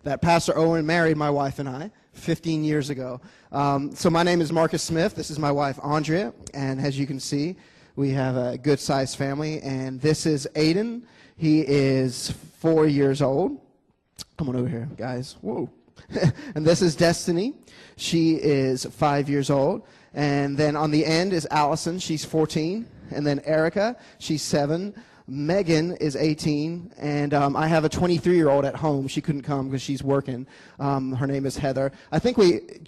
that Pastor Owen married my wife and I 15 years ago. So my name is Marcus Smith. This is my wife, Andrea. And as you can see, we have a good-sized family. And this is Aiden. He is 4 years old. Come on over here, guys. Whoa. And this is Destiny. She is 5 years old. And then on the end is Allison. She's 14. And then Erica. She's 7. Megan is 18, and I have a 23-year-old at home. She couldn't come because she's working. Her name is Heather. I think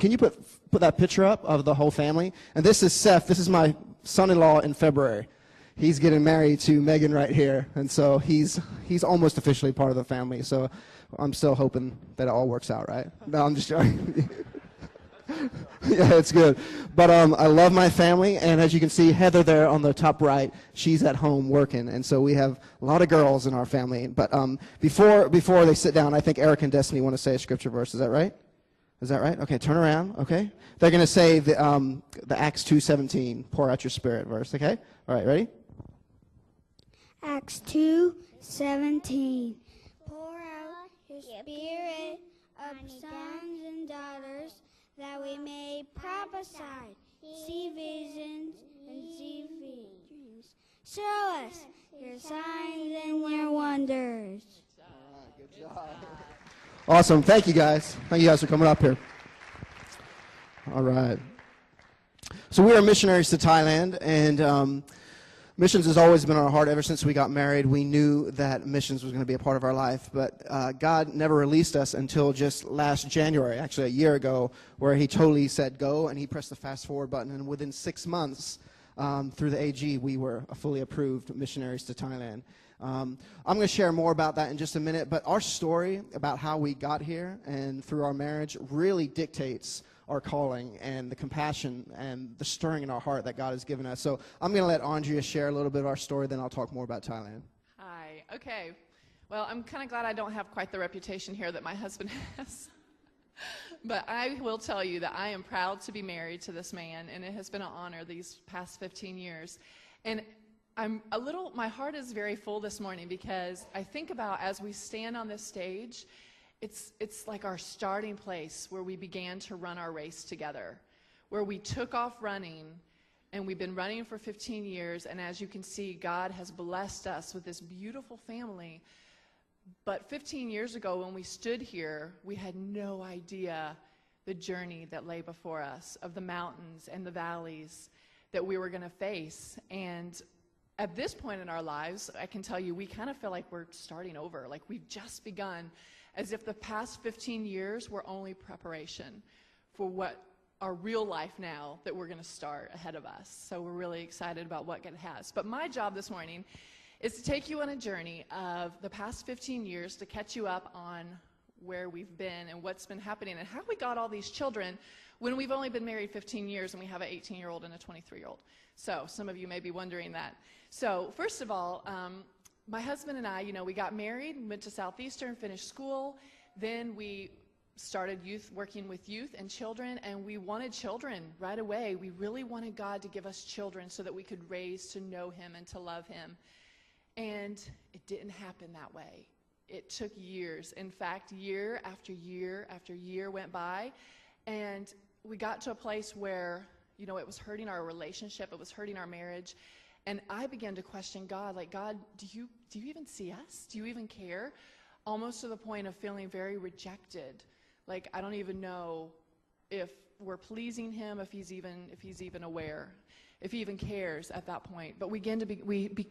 can you put that picture up of the whole family? And this is Seth. This is my son-in-law in February. He's getting married to Megan right here, and so he's almost officially part of the family. So I'm still hoping that it all works out, right? No, I'm just joking. Yeah, it's good. But I love my family, and as you can see, Heather there on the top right, she's at home working, and so we have a lot of girls in our family. But before they sit down, I think Eric and Destiny want to say a scripture verse. Is that right? Is that right? Okay, turn around. Okay, they're going to say the Acts 2:17, pour out your spirit verse. Okay, all right, ready? Acts 2:17, pour out your spirit of sons and daughters, that we may prophesy, see visions, and see dreams. Show us your signs and your wonders. Good job. Awesome. Thank you, guys. Thank you guys for coming up here. All right. So we are missionaries to Thailand, and missions has always been on our heart ever since we got married. We knew that missions was going to be a part of our life, but God never released us until just last January, actually a year ago, where he totally said go, and he pressed the fast forward button, and within 6 months, through the AG, we were fully approved missionaries to Thailand. I'm going to share more about that in just a minute, but our story about how we got here and through our marriage really dictates our calling and the compassion and the stirring in our heart that God has given us. So I'm going to let Andrea share a little bit of our story, then I'll talk more about Thailand. Hi. Okay. Well, I'm kind of glad I don't have quite the reputation here that my husband has. But I will tell you that I am proud to be married to this man, and it has been an honor these past 15 years. And my heart is very full this morning because I think about as we stand on this stage, it's like our starting place where we began to run our race together, where we took off running, and we've been running for 15 years, and as you can see, God has blessed us with this beautiful family. But 15 years ago when we stood here, we had no idea the journey that lay before us, of the mountains and the valleys that we were going to face. And at this point in our lives, I can tell you, we kind of feel like we're starting over, like we've just begun, as if the past 15 years were only preparation for what our real life now that we're going to start ahead of us. So we're really excited about what God has. But my job this morning is to take you on a journey of the past 15 years to catch you up on where we've been and what's been happening and how we got all these children when we've only been married 15 years and we have an 18-year-old and a 23-year-old. So some of you may be wondering that. So first of all, my husband and I, we got married, went to Southeastern, finished school. Then we started working with youth and children, and we wanted children right away. We really wanted God to give us children so that we could raise to know him and to love him. And it didn't happen that way. It took years. In fact, year after year after year went by, and we got to a place where, it was hurting our relationship, it was hurting our marriage. And I began to question God, like, God, do you even see us? Do you even care? Almost to the point of feeling very rejected. Like, I don't even know if we're pleasing him, if he's even aware, if he even cares at that point. But we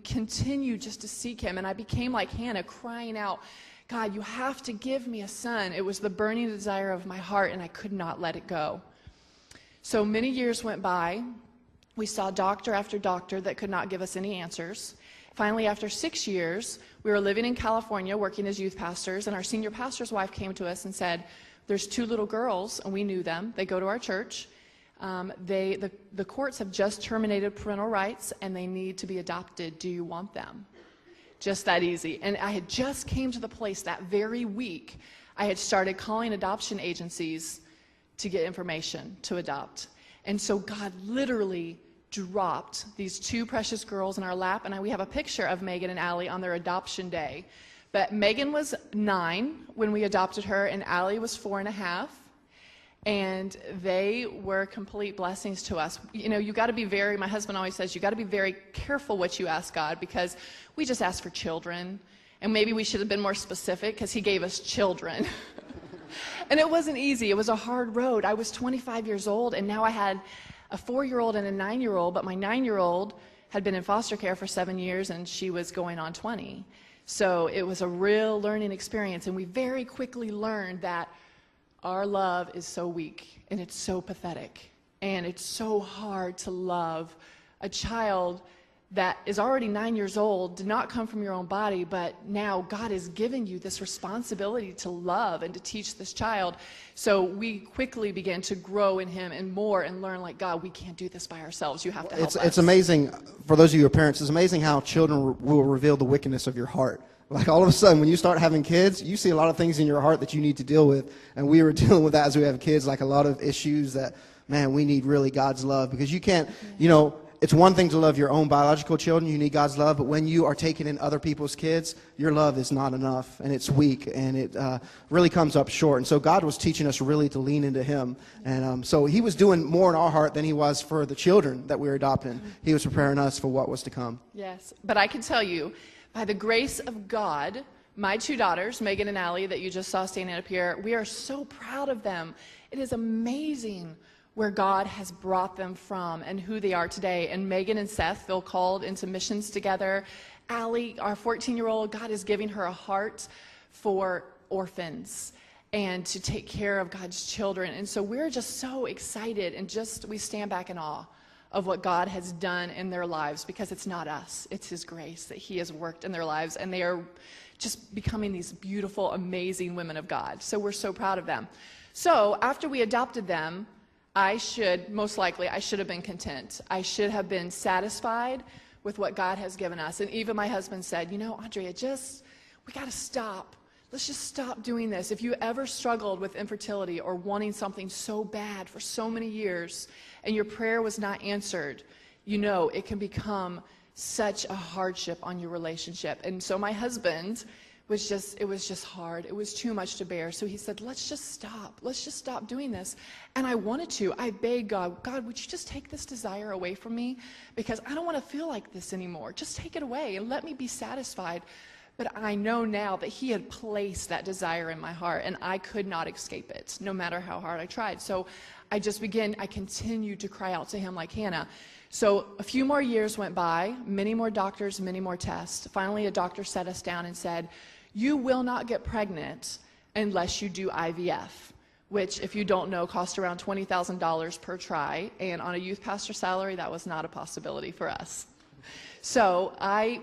continue just to seek him. And I became like Hannah, crying out, God, you have to give me a son. It was the burning desire of my heart, and I could not let it go. So many years went by. We saw doctor after doctor that could not give us any answers. Finally, after 6 years, we were living in California working as youth pastors, and our senior pastor's wife came to us and said, there's 2 little girls, and we knew them. They go to our church. The courts have just terminated parental rights, and they need to be adopted. Do you want them? Just that easy. And I had just came to the place that very week. I had started calling adoption agencies to get information to adopt. And so God literally dropped these 2 precious girls in our lap, and we have a picture of Megan and Allie on their adoption day But Megan was 9 when we adopted her, and Allie was 4.5. And they were complete blessings to us. You know, you got to be my husband always says, you got to be very careful what you ask God, because we just asked for children. And maybe we should have been more specific, because he gave us children. And it wasn't easy. It was a hard road. I was 25 years old, and now I had a 4-year-old and a 9-year-old, but my 9-year-old had been in foster care for 7 years, and she was going on 20. So it was a real learning experience, and we very quickly learned that our love is so weak, and it's so pathetic, and it's so hard to love a child that is already 9 years old, did not come from your own body, but now God has given you this responsibility to love and to teach this child. So we quickly began to grow in him and learn, like, God, we can't do this by ourselves. You have to help us. It's amazing, for those of you who are parents, it's amazing how children will reveal the wickedness of your heart. Like, all of a sudden, when you start having kids, you see a lot of things in your heart that you need to deal with. And we were dealing with that as we have kids, like a lot of issues that, man, we need really God's love. Because you can't, it's one thing to love your own biological children. You need God's love. But when you are taking in other people's kids, your love is not enough. And it's weak. And it really comes up short. And so God was teaching us really to lean into him. And so he was doing more in our heart than he was for the children that we were adopting. He was preparing us for what was to come. Yes. But I can tell you, by the grace of God, my 2 daughters, Megan and Allie, that you just saw standing up here, we are so proud of them. It is amazing where God has brought them from and who they are today. And Megan and Seth feel called into missions together. Allie, our 14-year-old, God is giving her a heart for orphans and to take care of God's children. And so we're just so excited, and we stand back in awe of what God has done in their lives, because it's not us, it's his grace that he has worked in their lives, and they are just becoming these beautiful, amazing women of God. So we're so proud of them. So after we adopted them, I should have been content. I should have been satisfied with what God has given us. And even my husband said, Andrea, we got to stop. Let's just stop doing this. If you ever struggled with infertility or wanting something so bad for so many years and your prayer was not answered, it can become such a hardship on your relationship. And so my husband it was just hard. It was too much to bear. So he said, let's just stop. Let's just stop doing this. And I wanted to. I begged God, would you just take this desire away from me? Because I don't want to feel like this anymore. Just take it away and let me be satisfied. But I know now that he had placed that desire in my heart, and I could not escape it, no matter how hard I tried. So I continued to cry out to him like Hannah. So a few more years went by, many more doctors, many more tests. Finally, a doctor sat us down and said, you will not get pregnant unless you do IVF, which, if you don't know, costs around $20,000 per try. And on a youth pastor salary, that was not a possibility for us. So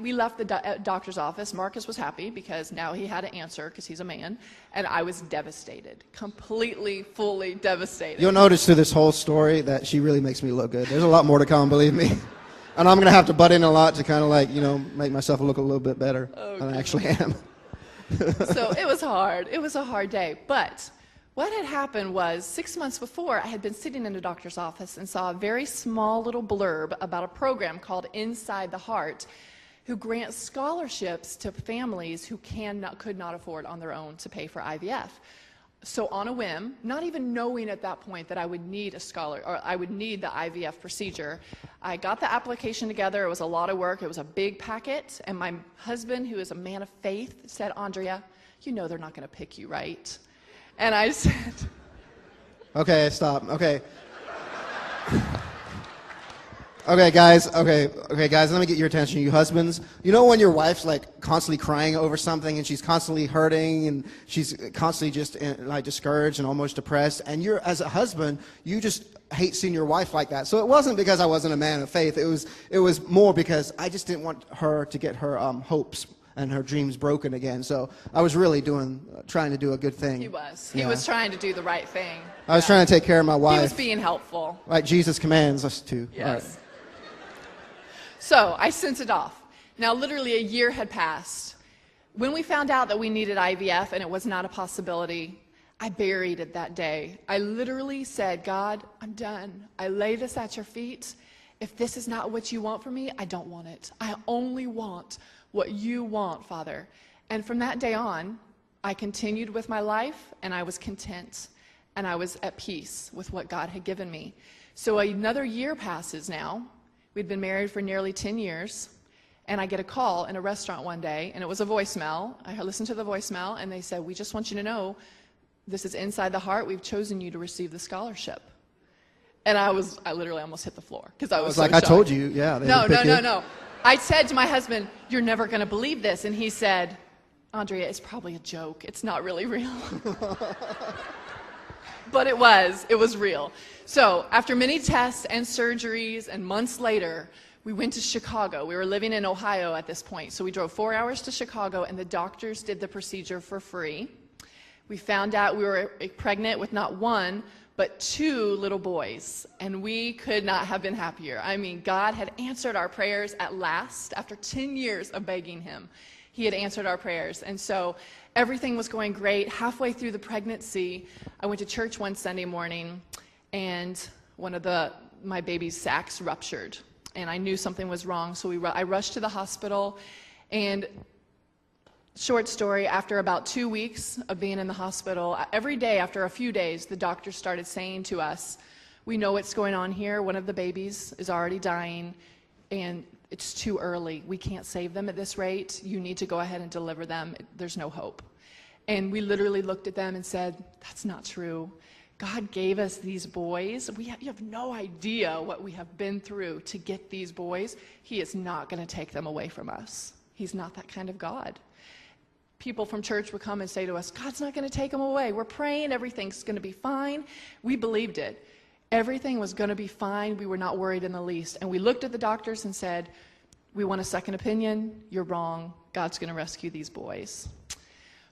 we left the doctor's office. Marcus was happy because now he had an answer, because he's a man. And I was devastated, completely, fully devastated. You'll notice through this whole story that she really makes me look good. There's a lot more to come, believe me. And I'm going to have to butt in a lot to kind of make myself look a little bit better than I actually am. So it was hard. It was a hard day. But what had happened was 6 months before, I had been sitting in a doctor's office and saw a very small little blurb about a program called Inside the Heart, who grants scholarships to families who could not afford on their own to pay for IVF. So on a whim, not even knowing at that point that I would need I would need the IVF procedure, I got the application together. It was a lot of work. It was a big packet. And my husband, who is a man of faith, said, Andrea, they're not going to pick you, right? And I said... Okay, stop. Okay. Okay, guys, let me get your attention, you husbands. You know when your wife's like constantly crying over something and she's constantly hurting and she's constantly just like discouraged and almost depressed, and you're, as a husband, you just hate seeing your wife like that. So it wasn't because I wasn't a man of faith. It was more because I just didn't want her to get her hopes and her dreams broken again. So I was really trying to do a good thing. He was. He was trying to do the right thing. I was trying to take care of my wife. He was being helpful. Like Jesus commands us to. Yes. All right. So I sent it off. Now, literally a year had passed. When we found out that we needed IVF and it was not a possibility, I buried it that day. I literally said, God, I'm done. I lay this at your feet. If this is not what you want for me, I don't want it. I only want what you want, Father. And from that day on, I continued with my life, and I was content, and I was at peace with what God had given me. So another year passes now. We'd been married for nearly 10 years, and I get a call in a restaurant one day, and it was a voicemail. I listened to the voicemail, and they said, "We just want you to know, this is Inside the Heart. We've chosen you to receive the scholarship." And I literally almost hit the floor, because I was so like, shocked. I told you, yeah. No. I said to my husband, "You're never going to believe this." And he said, "Andrea, it's probably a joke. It's not really real." But it was real. So after many tests and surgeries and months later, we went to Chicago. We were living in Ohio at this point. So we drove 4 hours to Chicago, and the doctors did the procedure for free. We found out we were pregnant with not one, but 2 little boys, and we could not have been happier. I mean, God had answered our prayers at last. After 10 years of begging him, he had answered our prayers. And so everything was going great. Halfway through the pregnancy, I went to church one Sunday morning, and one of my baby's sacs ruptured, and I knew something was wrong. So I rushed to the hospital, and short story, after about 2 weeks of being in the hospital, every day after a few days, the doctor started saying to us, "We know what's going on here. One of the babies is already dying, and it's too early. We can't save them at this rate. You need to go ahead and deliver them. There's no hope." And we literally looked at them and said, "That's not true. God gave us these boys. You have no idea what we have been through to get these boys. He is not going to take them away from us. He's not that kind of God." People from church would come and say to us, "God's not going to take them away. We're praying. Everything's going to be fine." We believed it. Everything was going to be fine. We were not worried in the least. And we looked at the doctors and said, "We want a second opinion. You're wrong. God's going to rescue these boys."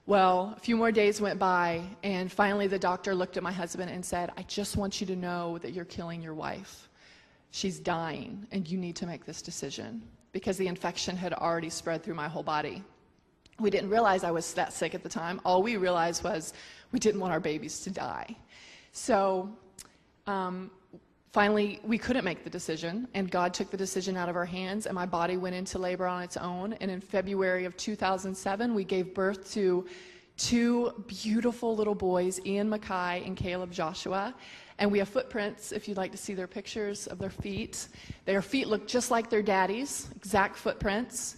Well, a few more days went by, and finally the doctor looked at my husband and said, "I just want you to know that you're killing your wife. She's dying, and you need to make this decision," because the infection had already spread through my whole body. We didn't realize I was that sick at the time. All we realized was we didn't want our babies to die. So finally, we couldn't make the decision, and God took the decision out of our hands, and my body went into labor on its own. And in February of 2007, we gave birth to 2 beautiful little boys, Ian Mackay and Caleb Joshua. And we have footprints, if you'd like to see their pictures of their feet. Their feet look just like their daddy's, exact footprints.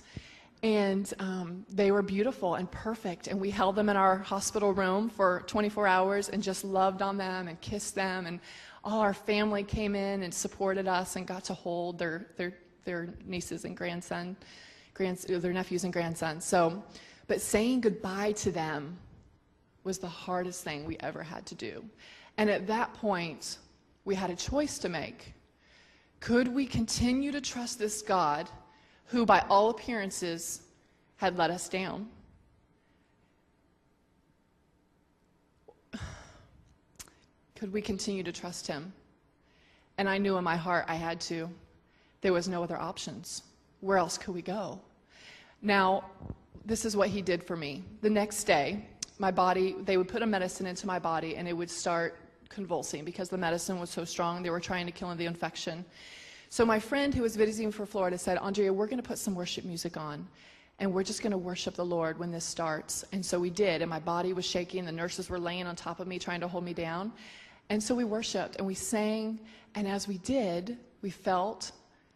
And they were beautiful and perfect, and we held them in our hospital room for 24 hours and just loved on them and kissed them, and all our family came in and supported us and got to hold their nieces and their nephews and grandsons. So, but saying goodbye to them was the hardest thing we ever had to do. And at that point, we had a choice to make. Could we continue to trust this God who, by all appearances, had let us down? Could we continue to trust him? And I knew in my heart I had to. There was no other options. Where else could we go? Now, this is what he did for me. The next day, my body, they would put a medicine into my body, and it would start convulsing because the medicine was so strong. They were trying to kill the infection. So my friend who was visiting from Florida said, "Andrea, we're going to put some worship music on, and we're just going to worship the Lord when this starts." And so we did, and my body was shaking. The nurses were laying on top of me trying to hold me down. And so we worshiped, and we sang, and as we did, we felt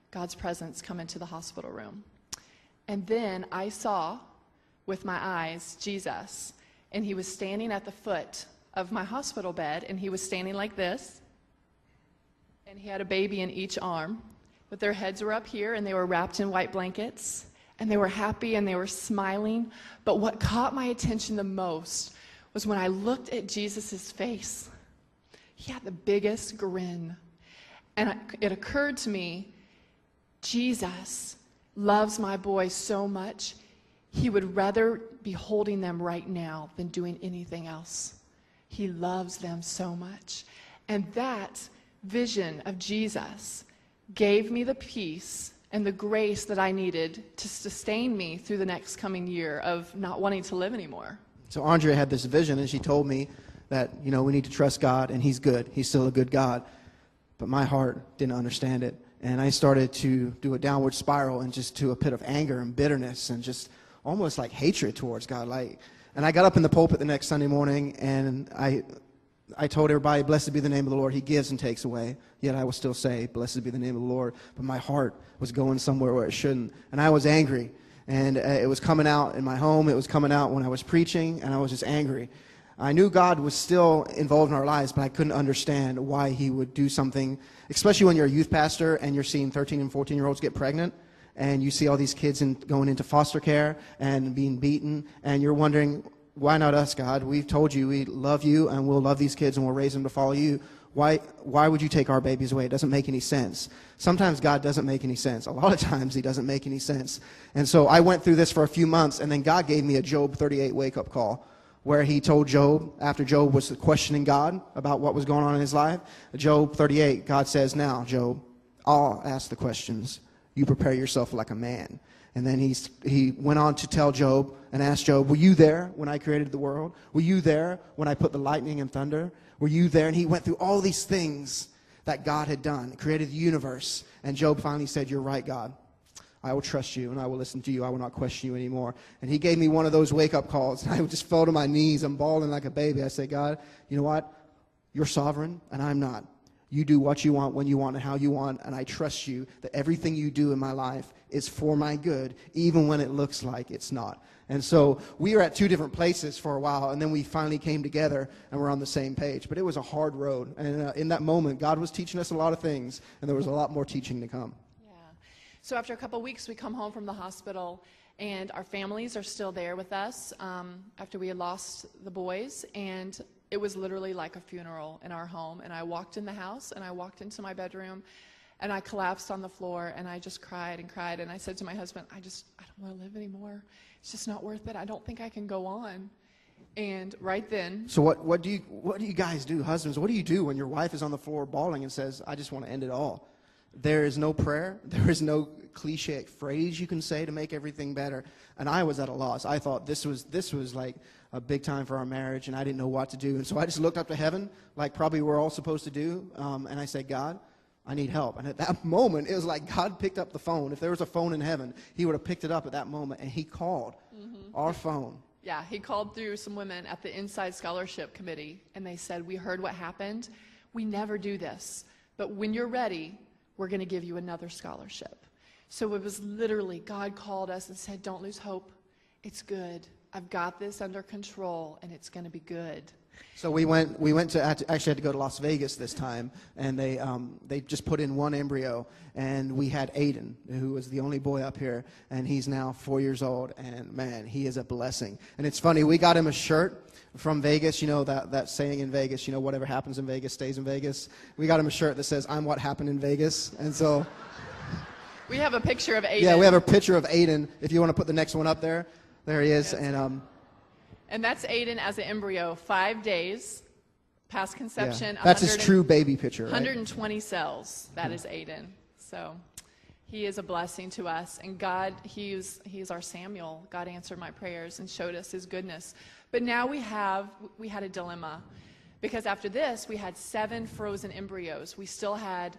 God's presence come into the hospital room. And then I saw, with my eyes, Jesus, and he was standing at the foot of my hospital bed, and he was standing like this, and he had a baby in each arm, but their heads were up here, and they were wrapped in white blankets, and they were happy, and they were smiling. But what caught my attention the most was when I looked at Jesus' face. He had the biggest grin. And it occurred to me, Jesus loves my boys so much, he would rather be holding them right now than doing anything else. He loves them so much. And that vision of Jesus gave me the peace and the grace that I needed to sustain me through the next coming year of not wanting to live anymore. So Andrea had this vision, and she told me that, we need to trust God, and he's good. He's still a good God. But my heart didn't understand it. And I started to do a downward spiral and just to a pit of anger and bitterness and just almost like hatred towards God. And I got up in the pulpit the next Sunday morning, and I told everybody, blessed be the name of the Lord. He gives and takes away. Yet I will still say, blessed be the name of the Lord. But my heart was going somewhere where it shouldn't. And I was angry. And it was coming out in my home. It was coming out when I was preaching, and I was just angry. I knew God was still involved in our lives, but I couldn't understand why he would do something, especially when you're a youth pastor and you're seeing 13 and 14-year-olds get pregnant, and you see all these kids going into foster care and being beaten, and you're wondering, why not us, God? We've told you we love you, and we'll love these kids, and we'll raise them to follow you. Why would you take our babies away? It doesn't make any sense. Sometimes God doesn't make any sense. A lot of times he doesn't make any sense. And so I went through this for a few months, and then God gave me a Job 38 wake-up call, where he told Job, after Job was questioning God about what was going on in his life, Job 38, God says, now, Job, I'll ask the questions. You prepare yourself like a man. And then he went on to tell Job and asked Job, were you there when I created the world? Were you there when I put the lightning and thunder? Were you there? And he went through all these things that God had done, created the universe. And Job finally said, you're right, God. I will trust you, and I will listen to you. I will not question you anymore. And he gave me one of those wake-up calls, and I just fell to my knees. I'm bawling like a baby. I said, God, you know what? You're sovereign, and I'm not. You do what you want, when you want, and how you want, and I trust you that everything you do in my life is for my good, even when it looks like it's not. And so we were at two different places for a while, and then we finally came together, and we're on the same page. But it was a hard road, and in that moment, God was teaching us a lot of things, and there was a lot more teaching to come. So after a couple of weeks, we come home from the hospital, and our families are still there with us after we had lost the boys, and it was literally like a funeral in our home. And I walked in the house, and I walked into my bedroom, and I collapsed on the floor, and I just cried and cried. And I said to my husband, I don't want to live anymore. It's just not worth it. I don't think I can go on. And right then... So what do you guys do, husbands? What do you do when your wife is on the floor bawling and says, I just want to end it all? There is no prayer. There is no cliche phrase you can say to make everything better. And I was at a loss. I thought this was like a big time for our marriage, and I didn't know what to do. And so I just looked up to heaven, like probably we're all supposed to do, and I said, God, I need help. And at that moment, it was like God picked up the phone. If there was a phone in heaven, he would have picked it up at that moment, and he called our phone. Yeah, he called through some women at the Inside Scholarship Committee, and they said, we heard what happened. We never do this. But when you're ready, we're going to give you another scholarship. So it was literally, God called us and said, don't lose hope. It's good. I've got this under control, and it's going to be good. So we went to, actually had to go to Las Vegas this time, and they just put in one embryo, and we had Aiden, who was the only boy up here, and he's now 4 years old, and man, he is a blessing. And it's funny, we got him a shirt from Vegas, you know, that saying in Vegas, you know, whatever happens in Vegas stays in Vegas. We got him a shirt that says, I'm what happened in Vegas, and so... We have a picture of Aiden. Yeah, we have a picture of Aiden, if you want to put the next one up there. There he is, and that's Aiden as an embryo, 5 days past conception. Yeah. That's his true baby picture, right? 120 cells. That is Aiden. So he is a blessing to us. And God, he is our Samuel. God answered my prayers and showed us his goodness. But now we had a dilemma. Because after this, we had 7 frozen embryos. We had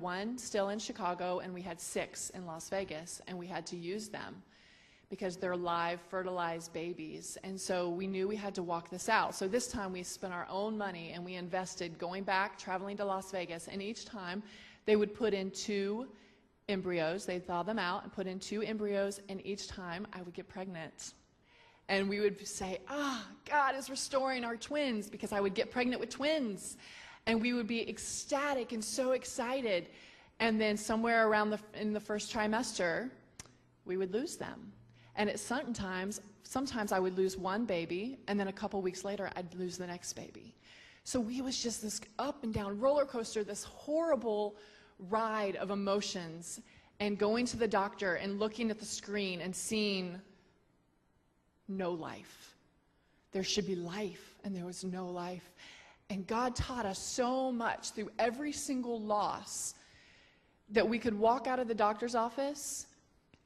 1 still in Chicago, and we had 6 in Las Vegas. And we had to use them, because they're live, fertilized babies. And so we knew we had to walk this out. So this time we spent our own money, and we invested going back, traveling to Las Vegas. And each time they would put in 2 embryos. They'd thaw them out and put in 2 embryos. And each time I would get pregnant. And we would say, God is restoring our twins, because I would get pregnant with twins. And we would be ecstatic and so excited. And then somewhere around in the first trimester, we would lose them. And sometimes I would lose one baby, and then a couple weeks later, I'd lose the next baby. So we was just this up and down roller coaster, this horrible ride of emotions, and going to the doctor and looking at the screen and seeing no life. There should be life, and there was no life. And God taught us so much through every single loss that we could walk out of the doctor's office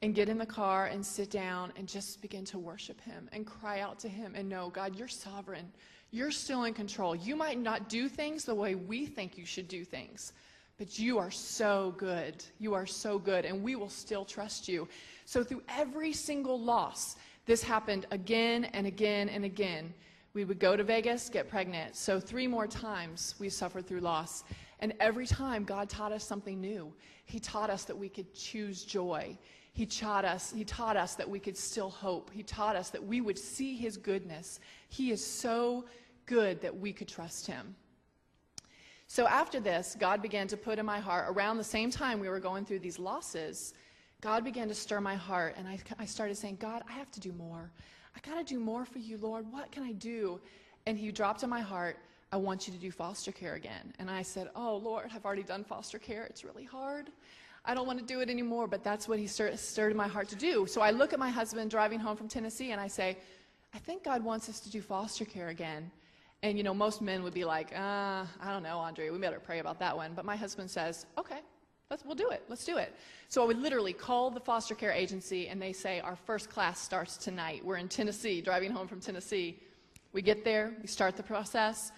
and get in the car and sit down and just begin to worship him and cry out to him and know, God, you're sovereign. You're still in control. You might not do things the way we think you should do things, but you are so good. You are so good, and we will still trust you. So through every single loss, this happened again and again and again. We would go to Vegas, get pregnant. So 3 more times we suffered through loss. And every time God taught us something new. He taught us that we could choose joy. He taught us that we could still hope. He taught us that we would see his goodness. He is so good that we could trust him. So after this, God began to put in my heart, around the same time we were going through these losses, God began to stir my heart, and I started saying, God, I have to do more. I got to do more for you, Lord. What can I do? And he dropped in my heart, I want you to do foster care again. And I said, oh, Lord, I've already done foster care. It's really hard. I don't want to do it anymore, but that's what he stirred in my heart to do. So I look at my husband driving home from Tennessee, and I say, I think God wants us to do foster care again. And, you know, most men would be like, I don't know, Andrea, we better pray about that one. But my husband says, okay, we'll do it. Let's do it. So I would literally call the foster care agency, and they say, our first class starts tonight. We're in Tennessee, driving home from Tennessee. We get there, we start the process,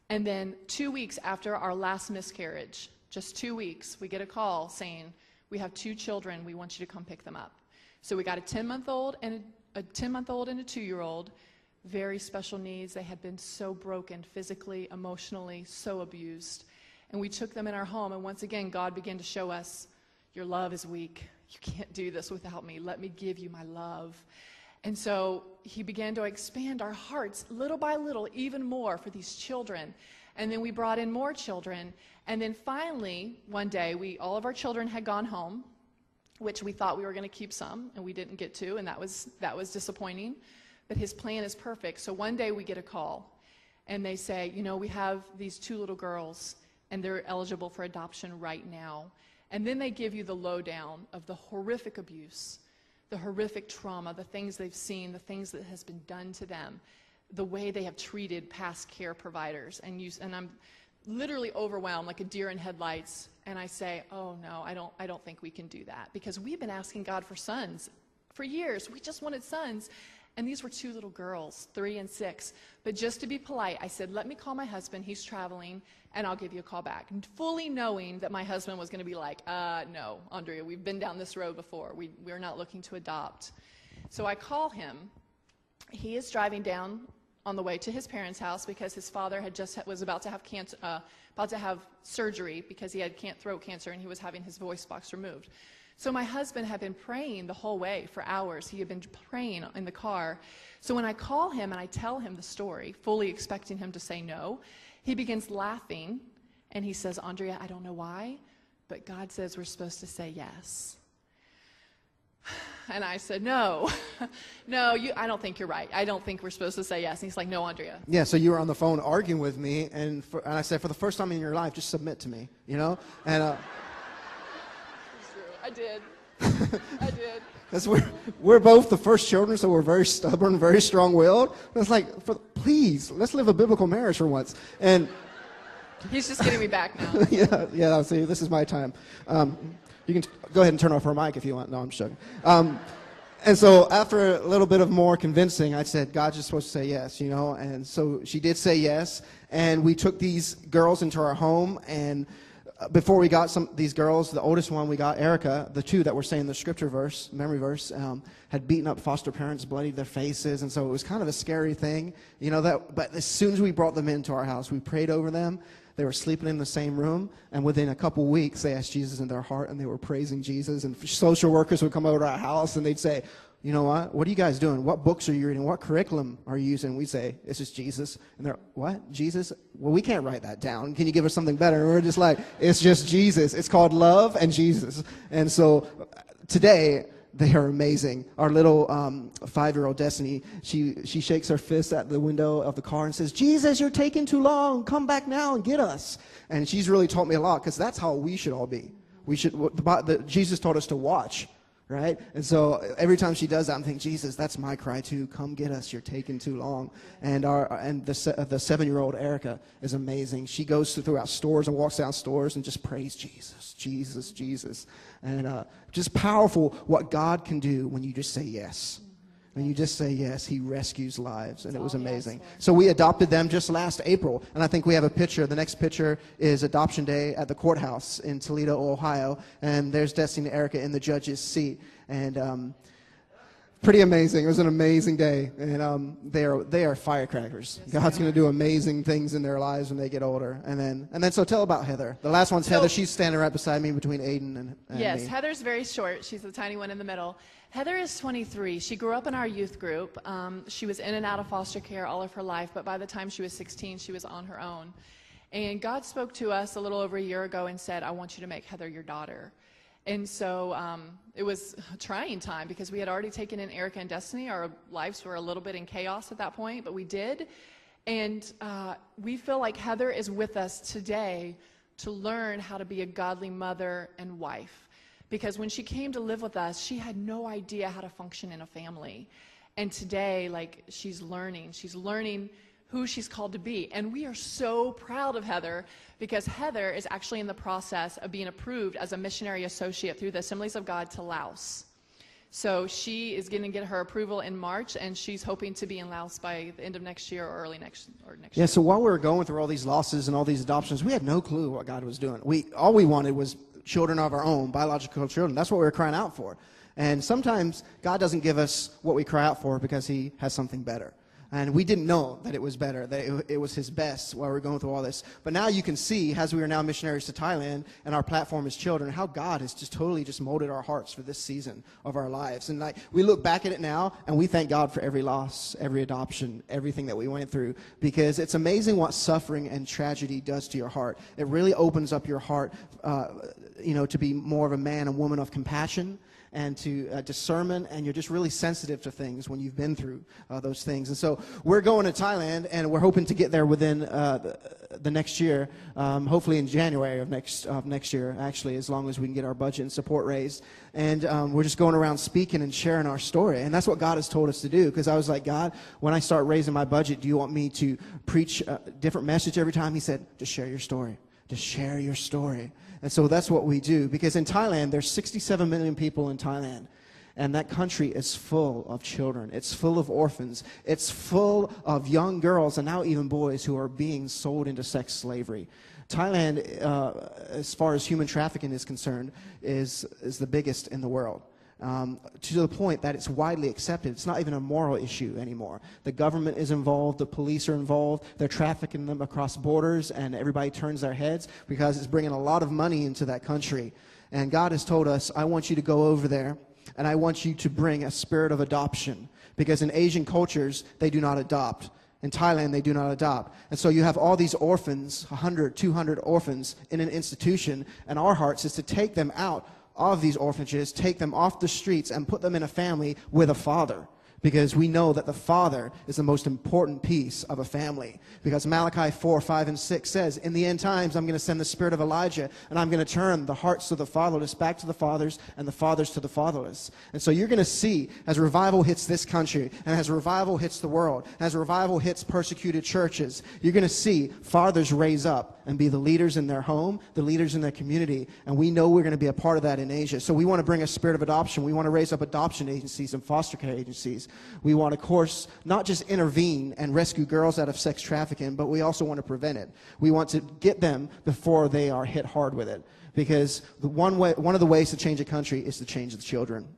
and then 2 weeks after our last miscarriage, just 2 weeks, we get a call saying, we have 2 children, we want you to come pick them up. So we got a 10-month-old and a 10-month-old and a 2-year-old, very special needs. They had been so broken physically, emotionally, so abused. And we took them in our home, and once again, God began to show us, your love is weak. You can't do this without me. Let me give you my love. And so he began to expand our hearts little by little, even more for these children. And then we brought in more children. And then finally, one day, all of our children had gone home, which we thought we were going to keep some, and we didn't get to, and that was disappointing. But his plan is perfect. So one day we get a call, and they say, you know, we have these 2 little girls, and they're eligible for adoption right now. And then they give you the lowdown of the horrific abuse, the horrific trauma, the things they've seen, the things that has been done to them, the way they have treated past care providers. And I'm literally overwhelmed, like a deer in headlights. And I say, oh no, I don't think we can do that, because we've been asking God for sons for years. We just wanted sons. And these were 2 little girls, 3 and 6. But just to be polite, I said, let me call my husband. He's traveling, and I'll give you a call back. Fully knowing that my husband was going to be like, no, Andrea, we've been down this road before. We're not looking to adopt. So I call him. He is driving down on the way to his parents' house because his father was about to have cancer, about to have surgery because he had throat cancer, and he was having his voice box removed. So my husband had been praying the whole way for hours. He had been praying in the car. So when I call him and I tell him the story, fully expecting him to say no, he begins laughing, and he says, Andrea, I don't know why, but God says we're supposed to say yes. And I said, no, I don't think you're right. I don't think we're supposed to say yes. And he's like, no, Andrea. Yeah, so you were on the phone arguing with me, and I said, for the first time in your life, just submit to me, you know? And I did. I did. Because we're both the first children, so we're very stubborn, very strong-willed. It's like, please, let's live a biblical marriage for once. And he's just getting me back now. yeah. See, this is my time. You can go ahead and turn off her mic if you want. No, I'm just joking. And so after a little bit of more convincing, I said, God's just supposed to say yes, you know. And so she did say yes, and we took these girls into our home, and before we got these girls, the oldest one, we got Erica, the 2 that were saying the scripture verse, memory verse, had beaten up foster parents, bloodied their faces, and so it was kind of a scary thing, you know. But as soon as we brought them into our house, we prayed over them. They were sleeping in the same room, and within a couple weeks, they asked Jesus in their heart, and they were praising Jesus. And social workers would come over to our house, and they'd say, you know what are you guys doing? What books are you reading? What curriculum are you using? We'd say, it's just Jesus. And they're, what? Jesus? Well, we can't write that down. Can you give us something better? And we're just like, it's just Jesus. It's called love and Jesus. And so today, they are amazing. Our little 5-year-old Destiny, she shakes her fist at the window of the car and says, Jesus, you're taking too long. Come back now and get us. And she's really taught me a lot, because that's how we should all be. Jesus taught us to watch. Right? And so every time she does that, I'm thinking, Jesus, that's my cry too. Come get us. You're taking too long. And the 7-year-old Erica is amazing. She goes throughout stores and walks down stores and just prays Jesus, Jesus, Jesus. And just powerful what God can do when you just say yes. When you just say yes, he rescues lives, and it was all he asks amazing. for. So we adopted them just last April, and I think we have a picture. The next picture is Adoption Day at the courthouse in Toledo, Ohio, and there's Destiny and Erica in the judge's seat, and pretty amazing. It was an amazing day, and they are firecrackers. Yes, God's they going to are. do amazing things in their lives when they get older. And then so tell about Heather. The last one's So- Heather. She's standing right beside me between Aiden and Yes, me. Heather's very short. She's the tiny one in the middle. Heather is 23. She grew up in our youth group. She was in and out of foster care all of her life, but by the time she was 16, she was on her own. And God spoke to us a little over a year ago and said, I want you to make Heather your daughter. And so it was a trying time because we had already taken in Erica and Destiny. Our lives were a little bit in chaos at that point, but we did. And we feel like Heather is with us today to learn how to be a godly mother and wife. Because when she came to live with us, she had no idea how to function in a family. And today, like, she's learning who she's called to be. And we are so proud of Heather because Heather is actually in the process of being approved as a missionary associate through the Assemblies of God to Laos. So she is going to get her approval in March, and she's hoping to be in Laos by the end of next year or early next Yeah, year. so while we were going through all these losses and all these adoptions, we had no clue what God was doing. All we wanted was children of our own, biological children. That's what we were crying out for. And sometimes God doesn't give us what we cry out for because he has something better. And we didn't know that it was better, that it was his best while we were going through all this. But now you can see, as we are now missionaries to Thailand, and our platform is children, how God has just totally just molded our hearts for this season of our lives. And like we look back at it now, and we thank God for every loss, every adoption, everything that we went through, because it's amazing what suffering and tragedy does to your heart. It really opens up your heart, to be more of a man and woman of compassion and to discernment, and you're just really sensitive to things when you've been through those things. And so we're going to Thailand, and we're hoping to get there within the next year, hopefully in January of next year, actually, as long as we can get our budget and support raised. And we're just going around speaking and sharing our story. And that's what God has told us to do, because I was like, God, when I start raising my budget, do you want me to preach a different message every time? He said, just share your story. Just share your story. And so that's what we do, because in Thailand, there's 67 million people in Thailand, and that country is full of children. It's full of orphans. It's full of young girls and now even boys who are being sold into sex slavery. Thailand, as far as human trafficking is concerned, is the biggest in the world. To the point that it's widely accepted. It's not even a moral issue anymore. The government is involved, the police are involved, they're trafficking them across borders, and everybody turns their heads because it's bringing a lot of money into that country. And God has told us, I want you to go over there, and I want you to bring a spirit of adoption, because in Asian cultures, they do not adopt. In Thailand, they do not adopt. And so you have all these orphans, 100, 200 orphans in an institution, and our hearts is to take them out of these orphanages, take them off the streets, and put them in a family with a father. Because we know that the father is the most important piece of a family. Because Malachi 4, 5, and 6 says, in the end times, I'm going to send the spirit of Elijah, and I'm going to turn the hearts of the fatherless back to the fathers, and the fathers to the fatherless. And so you're going to see, as revival hits this country, and as revival hits the world, and as revival hits persecuted churches, you're going to see fathers raise up and be the leaders in their home, the leaders in their community. And we know we're going to be a part of that in Asia. So we want to bring a spirit of adoption. We want to raise up adoption agencies and foster care agencies. We want, of course, not just intervene and rescue girls out of sex trafficking, but we also want to prevent it. We want to get them before they are hit hard with it. Because one of the ways to change a country is to change the children.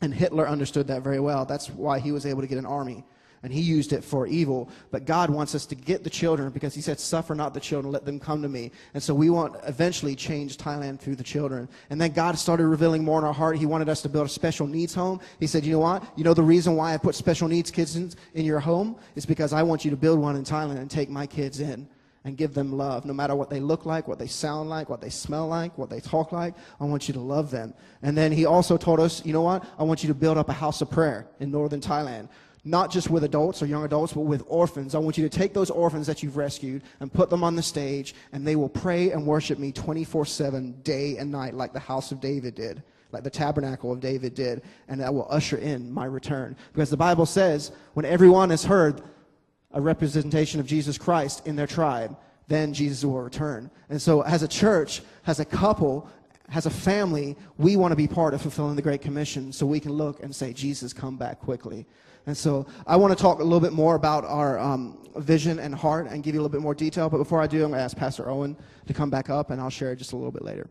And Hitler understood that very well. That's why he was able to get an army. And he used it for evil. But God wants us to get the children, because he said, suffer not the children, let them come to me. And so we want to eventually change Thailand through the children. And then God started revealing more in our heart. He wanted us to build a special needs home. He said, you know what? You know the reason why I put special needs kids in your home? Is because I want you to build one in Thailand and take my kids in and give them love. No matter what they look like, what they sound like, what they smell like, what they talk like, I want you to love them. And then he also told us, you know what? I want you to build up a house of prayer in northern Thailand. Not just with adults or young adults, but with orphans. I want you to take those orphans that you've rescued and put them on the stage, and they will pray and worship me 24/7, day and night, like the house of David did, like the tabernacle of David did, and that will usher in my return. Because the Bible says, when everyone has heard a representation of Jesus Christ in their tribe, then Jesus will return. And so as a church, as a couple, as a family, we want to be part of fulfilling the Great Commission so we can look and say, Jesus, come back quickly. And so I want to talk a little bit more about our vision and heart and give you a little bit more detail. But before I do, I'm going to ask Pastor Owen to come back up, and I'll share just a little bit later.